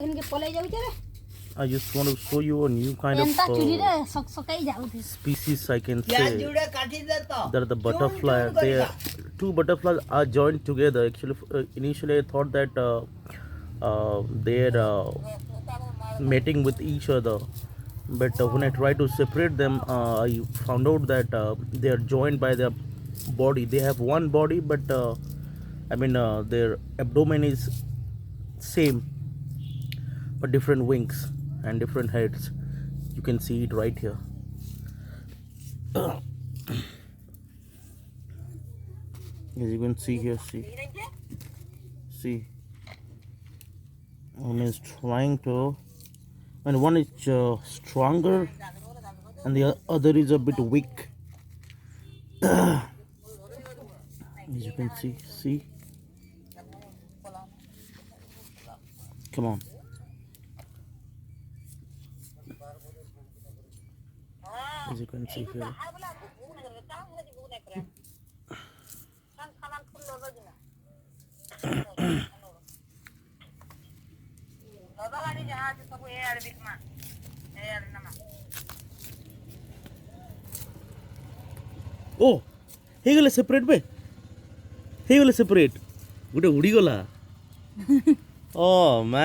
I just want to show you a new kind of species, I can say. There are the butterfly. Two butterflies are joined together. Actually, initially I thought that they're mating with each other, but when I tried to separate them, I found out that they are joined by their body. They have one body, but their abdomen is same, but different wings and different heads. You can see it right here. As you can see here, see one is trying to, and one is stronger and the other is a bit weak. As you can see, come on. As you can see here. Oh, ହେଇଗଲେ separate ବେ ହେଇଗଲେ separate ଗୋଟେ ଉଡ଼ିଗଲା। ଓ ମ୍ୟା